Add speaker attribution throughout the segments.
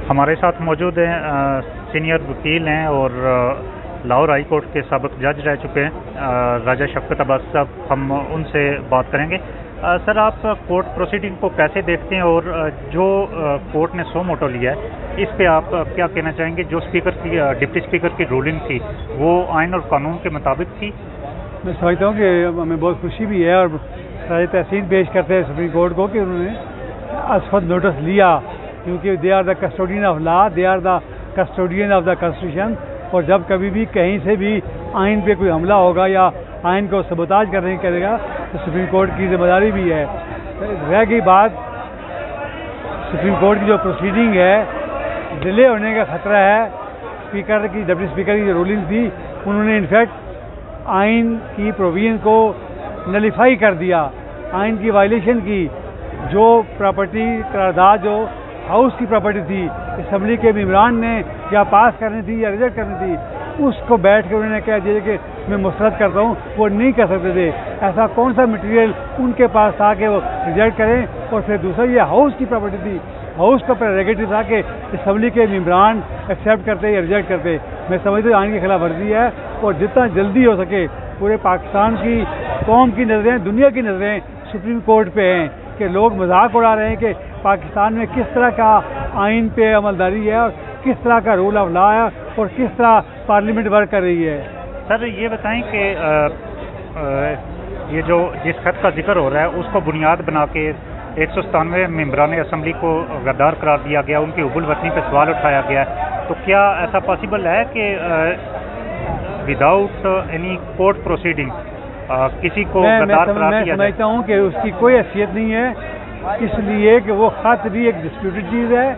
Speaker 1: ہمارے ساتھ موجود ہیں سینئر وکیل ہیں اور لاہور ہائی کورٹ کے سابق جج رہ چکے ہیں راجہ شفقت عباس صاحب. ہم ان سے بات کریں گے. سر، آپ کورٹ پروسیڈنگ کو کیسے دیکھتے ہیں اور جو کورٹ نے سو موٹو لیا ہے اس پہ آپ کیا کہنا چاہیں گے؟ جو اسپیکر کی ڈپٹی اسپیکر کی رولنگ تھی وہ آئین اور قانون کے مطابق تھی؟
Speaker 2: میں سمجھتا ہوں کہ ہمیں بہت خوشی بھی ہے اور سارے تحسین پیش کرتے ہیں سپریم کورٹ کو کہ انہوں نے از خود نوٹس لیا، کیونکہ they are the custodian of law, they are the custodian of the constitution. اور جب کبھی بھی کہیں سے بھی آئین پہ کوئی حملہ ہوگا یا آئین کو سبوتاج کرنے کرے گا تو سپریم کورٹ کی ذمہ داری بھی ہے. رہ گئی بات سپریم کورٹ کی جو پروسیڈنگ ہے، ڈیلے ہونے کا خطرہ ہے. اسپیکر کی ڈپٹی اسپیکر کی جو رولنگ تھی انہوں نے انفیکٹ آئین کی پروویژن کو نلیفائی کر دیا، آئین کی وائلیشن کی. جو پراپرٹی قرارداد جو ہاؤس کی پراپرٹی تھی، اسمبلی کے ممبران نے یا پاس کرنی تھی یا ریجیکٹ کرنی تھی، اس کو بیٹھ کے انہوں نے کہا کہ میں مسترد کرتا ہوں، وہ نہیں کر سکتے تھے. ایسا کون سا مٹیریل ان کے پاس تھا کہ وہ ریجیکٹ کریں؟ اور پھر دوسرا یہ ہاؤس کی پراپرٹی تھی، ہاؤس کا پریروگیٹو تھا کہ اسمبلی کے ممبران ایکسیپٹ کرتے یا ریجیکٹ کرتے. میں سمجھتا ہوں آئین کی خلاف ورزی ہے اور جتنا جلدی ہو سکے پورے پاکستان کی قوم کی نظریں، دنیا کی نظریں سپریم کورٹ پہ ہیں کہ لوگ مذاق اڑا رہے ہیں کہ پاکستان میں کس طرح کا آئین پہ عملداری ہے اور کس طرح کا رول آف لا ہے اور کس طرح پارلیمنٹ ورک کر رہی ہے.
Speaker 1: سر، یہ بتائیں کہ یہ جو جس خط کا ذکر ہو رہا ہے اس کو بنیاد بنا کے 197 ممبران اسمبلی کو غدار قرار دیا گیا، ان کی حب الوطنی پہ سوال اٹھایا گیا، تو کیا ایسا پاسبل ہے کہ وداؤٹ اینی کورٹ پروسیڈنگ کسی کو غدار قرار دیا جائے؟
Speaker 2: میں سمجھتا ہوں کہ اس کی کوئی حیثیت نہیں ہے، اس لیے کہ وہ خط بھی ایک ڈسپیوٹڈ چیز ہے.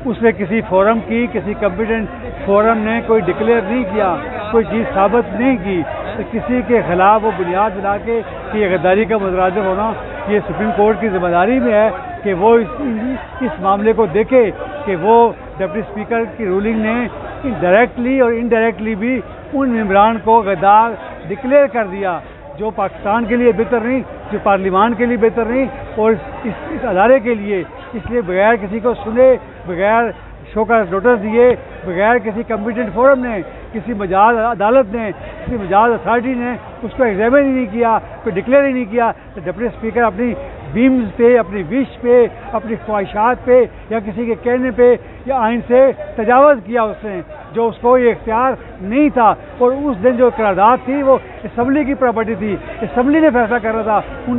Speaker 2: اس نے کسی فورم کی، کسی کمپیٹنٹ فورم نے کوئی ڈکلیئر نہیں کیا، کوئی چیز ثابت نہیں کی، تو کسی کے خلاف وہ بنیاد بنا کے کہ یہ غداری کا مترادف ہونا، یہ سپریم کورٹ کی ذمہ داری میں ہے کہ وہ اس معاملے کو دیکھے کہ وہ ڈپٹی اسپیکر کی رولنگ نے ڈائریکٹلی اور انڈائریکٹلی بھی ان ممبران کو غدار ڈکلیئر کر دیا، جو پاکستان کے لیے بہتر نہیں، جو پارلیمان کے لیے بہتر نہیں اور اس ادارے کے لیے. اس لیے بغیر کسی کو سنے، بغیر شو کا نوٹس دیے، بغیر کسی کمپیٹنٹ فورم نے، کسی مجاز عدالت نے، کسی مجاز اتھارٹی نے اس کو ایگزامن ہی نہیں کیا، کوئی ڈکلیئر ہی نہیں کیا، تو ڈپٹی اسپیکر اپنی بیمز پہ، اپنی وش پہ، اپنی خواہشات پہ یا کسی کے کہنے پہ یا آئین سے تجاوز کیا اس نے، جو اس کو یہ اختیار نہیں تھا. اور اس دن جو قرارداد تھی وہ اسمبلی کی پراپرٹی تھی، اسمبلی نے فیصلہ کر رہا تھا،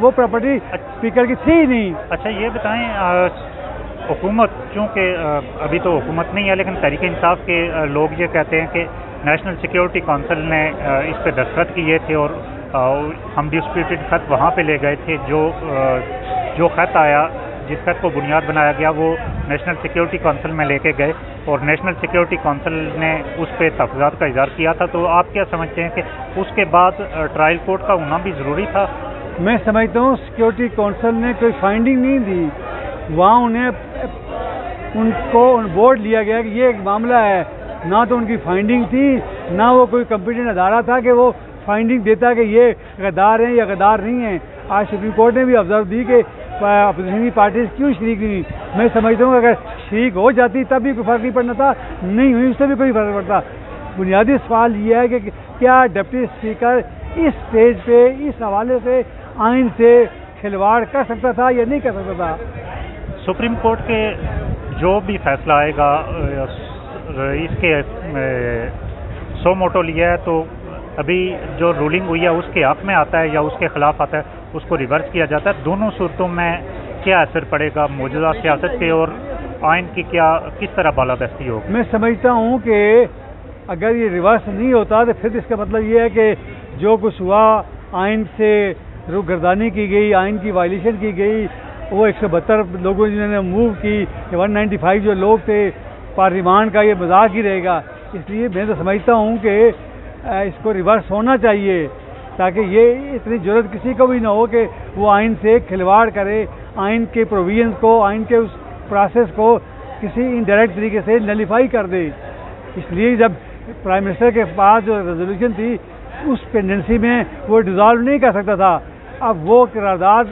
Speaker 2: وہ پراپرٹی اسپیکر کی تھی نہیں.
Speaker 1: اچھا، یہ بتائیں حکومت، چونکہ ابھی تو حکومت نہیں ہے لیکن تحریک انصاف کے لوگ یہ کہتے ہیں کہ نیشنل سیکیورٹی کونسل نے اس پہ دستخط کیے تھے اور ہم ڈسپیوٹڈ خط وہاں پہ لے گئے تھے. جو خط آیا، جس خط کو بنیاد بنایا گیا، وہ نیشنل سیکیورٹی کونسل میں لے کے گئے اور نیشنل سیکیورٹی کونسل نے اس پہ تحفظات کا اظہار کیا تھا. تو آپ کیا سمجھتے ہیں کہ اس کے بعد ٹرائل کورٹ کا ہونا بھی ضروری تھا؟
Speaker 2: میں سمجھتا ہوں سیکیورٹی کونسل نے کوئی فائنڈنگ نہیں دی، وہاں ان کو بورڈ لیا گیا کہ یہ ایک معاملہ ہے. نہ تو ان کی فائنڈنگ تھی، نہ وہ کوئی کمپیٹنٹ ادارہ تھا کہ وہ فائنڈنگ دیتا کہ یہ غدار ہیں یا غدار نہیں ہیں. آج سپریم کورٹ نے بھی آبزرو دی کہ اپوزیشن پارٹیز کیوں شریک نہیں. میں سمجھتا ہوں کہ اگر شریک ہو جاتی تب بھی کوئی فرق نہیں پڑنا تھا، نہیں ہوئی اس سے بھی کوئی فرق پڑتا. بنیادی سوال یہ ہے کہ کیا ڈپٹی اسپیکر اس سٹیج پہ اس حوالے سے آئین سے کھلواڑ کر سکتا تھا یا نہیں کر سکتا تھا؟
Speaker 1: سپریم کورٹ کے جو بھی فیصلہ آئے گا، اس کے سو موٹو لیا ہے تو ابھی جو رولنگ ہوئی ہے اس کے حق میں آتا ہے یا اس کے خلاف آتا ہے، اس کو ریورس کیا جاتا ہے. دونوں صورتوں میں کیا اثر پڑے گا موجودہ سیاست پہ اور آئین کی کس طرح بالادستی ہوگی؟
Speaker 2: میں سمجھتا ہوں کہ اگر یہ ریورس نہیں ہوتا تو پھر اس کا مطلب یہ ہے کہ جو کچھ ہوا، آئین سے روگردانی کی گئی، آئین کی وائلیشن کی گئی، وہ 172 لوگوں جنہوں نے موو کی، 195 جو لوگ تھے، پارلیمان کا یہ مذاق ہی رہے گا. اس لیے میں تو سمجھتا ہوں کہ اس کو ریورس ہونا چاہیے تاکہ یہ اتنی ضرورت کسی کو بھی نہ ہو کہ وہ آئین سے کھلواڑ کرے، آئین کے پروویژنس کو، آئین کے اس پروسیس کو کسی انڈائریکٹ طریقے سے نلیفائی کر دے. اس لیے جب پرائم منسٹر کے پاس جو ریزولوشن تھی اس پینڈنسی میں وہ ڈیزالو نہیں کر سکتا تھا. اب وہ قرارداد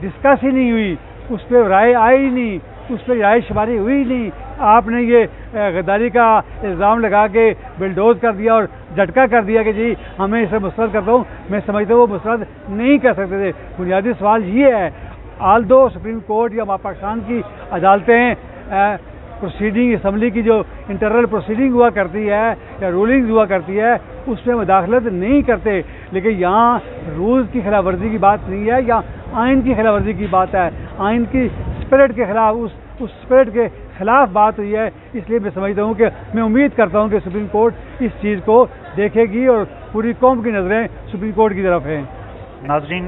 Speaker 2: ڈسکس ہی نہیں ہوئی، اس پہ رائے آئی ہی نہیں، اس پہ رائے شماری ہوئی نہیں. آپ نے یہ غداری کا الزام لگا کے بلڈوز کر دیا اور جھٹکا کر دیا کہ جی ہمیں اسے مسترد کرتا ہوں. میں سمجھتا ہوں وہ مسترد نہیں کر سکتے تھے. بنیادی سوال یہ ہے آلدو سپریم کورٹ یا پاکستان کی عدالتیں پروسیڈنگ اسمبلی کی جو انٹرنل پروسیڈنگ ہوا کرتی ہے یا رولنگ ہوا کرتی ہے اس میں مداخلت نہیں کرتے. لیکن یہاں رولز کی خلاف ورزی کی بات نہیں ہے, یا آئین کی خلاف ورزی کی بات ہے. آئین کی اسپرٹ کے خلاف اس اسپرٹ کے خلاف بات ہوئی ہے. اس لیے میں سمجھتا ہوں کہ میں امید کرتا ہوں کہ سپریم کورٹ اس چیز کو دیکھے گی اور پوری قوم کی نظریں سپریم کورٹ کی طرف ہیں.
Speaker 1: ناظرین,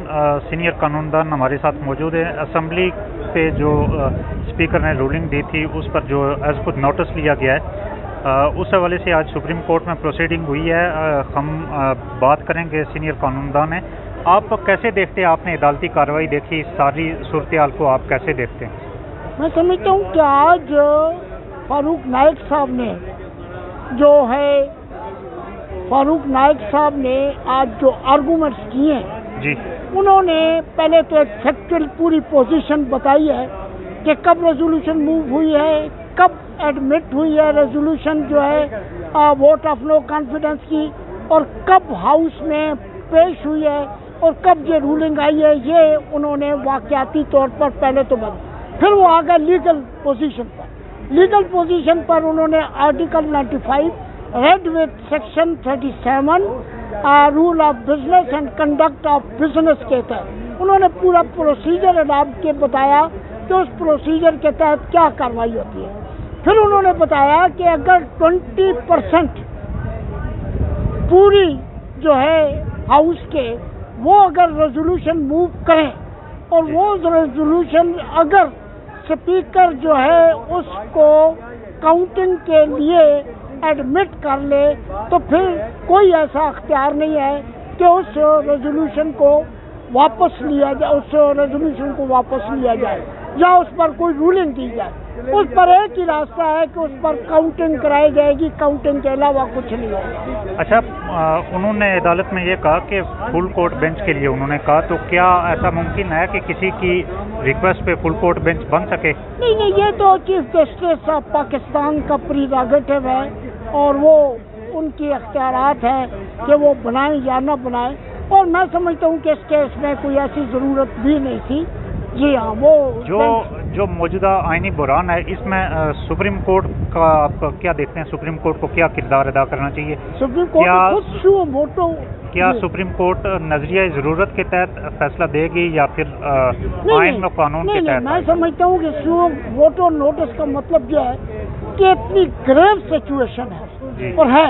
Speaker 1: سینئر قانون دان ہمارے ساتھ موجود ہیں. اسمبلی پہ جو اسپیکر نے رولنگ دی تھی اس پر جو ایز خود نوٹس لیا گیا ہے اس حوالے سے آج سپریم کورٹ میں پروسیڈنگ ہوئی ہے. ہم بات کریں گے سینئر قانون دان ہیں. آپ کیسے دیکھتے ہیں, آپ نے عدالتی کارروائی دیکھی, ساری صورتحال کو آپ کیسے دیکھتے ہیں؟
Speaker 3: میں سمجھتا ہوں کہ آج فاروق نائک صاحب نے آج جو آرگومنٹس کیے ہیں
Speaker 1: جی,
Speaker 3: انہوں نے پہلے تو ایک فیکچوئل پوری پوزیشن بتائی ہے کہ کب ریزولوشن موو ہوئی ہے, کب ایڈمٹ ہوئی ہے ریزولوشن جو ہے ووٹ آف نو کانفیڈنس کی, اور کب ہاؤس میں پیش ہوئی ہے اور کب یہ رولنگ آئی ہے. یہ انہوں نے واقعاتی طور پر پہلے تو بتایا. پھر وہ آگے لیگل پوزیشن پر انہوں نے article 95 read with section 37 rule of business and conduct of business کے تحت انہوں نے پورا پروسیجر اڈاپٹ کے بتایا کہ اس پروسیجر کے تحت کیا کارروائی ہوتی ہے. پھر انہوں نے بتایا کہ اگر 20% پوری جو ہے ہاؤس کے وہ اگر ریزولوشن موو کریں اور وہ ریزولوشن اگر اسپیکر جو ہے اس کو کاؤنٹنگ کے لیے ایڈمٹ کر لے تو پھر کوئی ایسا اختیار نہیں ہے کہ اس ریزولوشن کو واپس لیا جائے یا اس پر کوئی رولنگ دی جائے. اس پر ایک ہی راستہ ہے کہ اس پر کاؤنٹنگ کرائی جائے گی, کاؤنٹنگ کے علاوہ کچھ نہیں ہے.
Speaker 1: اچھا, انہوں نے عدالت میں یہ کہا کہ فل کورٹ بینچ کے لیے انہوں نے کہا, تو کیا ایسا ممکن ہے کہ کسی کی ریکویسٹ پہ فل کورٹ بینچ بن سکے؟
Speaker 3: نہیں, یہ تو چیف جسٹس آف پاکستان کا پریروگیٹو ہے اور وہ ان کی اختیارات ہیں کہ وہ بنائیں یا نہ بنائیں, اور میں سمجھتا ہوں کہ اس کیس میں کوئی ایسی ضرورت بھی نہیں تھی. جی ہاں, وہ
Speaker 1: جو موجودہ آئینی بحران ہے اس میں سپریم کورٹ کا آپ کیا دیکھتے ہیں؟ سپریم کورٹ کو کیا کردار ادا کرنا چاہیے؟
Speaker 3: سپریم کورٹ
Speaker 1: کیا سپریم کورٹ نظریہ ضرورت کے تحت فیصلہ دے گی یا پھر آئین و قانون کے تحت؟
Speaker 3: میں سمجھتا ہوں کہ ووٹو نوٹس کا مطلب یہ ہے کہ اتنی گریو سچویشن ہے اور ہے,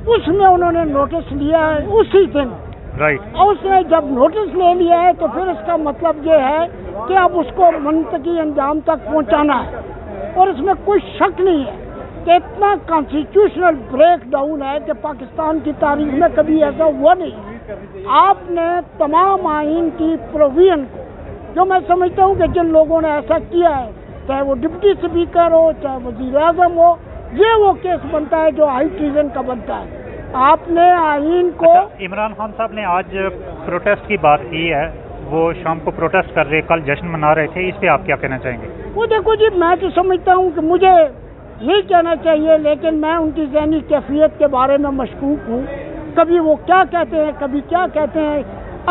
Speaker 3: اس میں انہوں نے نوٹس لیا ہے اسی دن, اور اس نے جب نوٹس لے لیا ہے تو پھر اس کا مطلب یہ ہے کہ اب اس کو منطقی انجام تک پہنچانا ہے. اور اس میں کوئی شک نہیں ہے کہ اتنا کانسٹیٹیوشنل بریک ڈاؤن ہے کہ پاکستان کی تاریخ میں کبھی ایسا ہوا نہیں. آپ نے تمام آئین کی پروویژن کو, جو میں سمجھتا ہوں کہ جن لوگوں نے ایسا کیا ہے, چاہے وہ ڈپٹی اسپیکر ہو, چاہے وزیر اعظم ہو, یہ وہ کیس بنتا ہے جو ہائی ٹریزن کا بنتا ہے. آپ نے آئین کو
Speaker 1: عمران خان صاحب نے آج پروٹیسٹ کی بات کی ہے, وہ شام کو پروٹیسٹ کر رہے, کل جشن منا رہے تھے, اس پہ آپ کیا کہنا چاہیں گے؟
Speaker 3: وہ دیکھو جی, میں تو سمجھتا ہوں کہ مجھے نہیں کہنا چاہیے, لیکن میں ان کی ذہنی کیفیت کے بارے میں مشکوک ہوں. کبھی وہ کیا کہتے ہیں, کبھی کیا کہتے ہیں.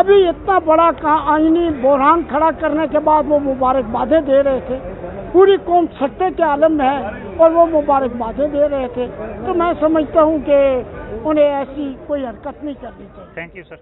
Speaker 3: ابھی اتنا بڑا آئینی بحران کھڑا کرنے کے بعد وہ مبارکبادیں دے رہے تھے. پوری قوم سطح کے عالم میں ہے اور وہ مبارکبادیں دے رہے تھے. تو میں سمجھتا ہوں کہ انہیں ایسی کوئی حرکت نہیں کرنی چاہیے.
Speaker 1: Thank you sir.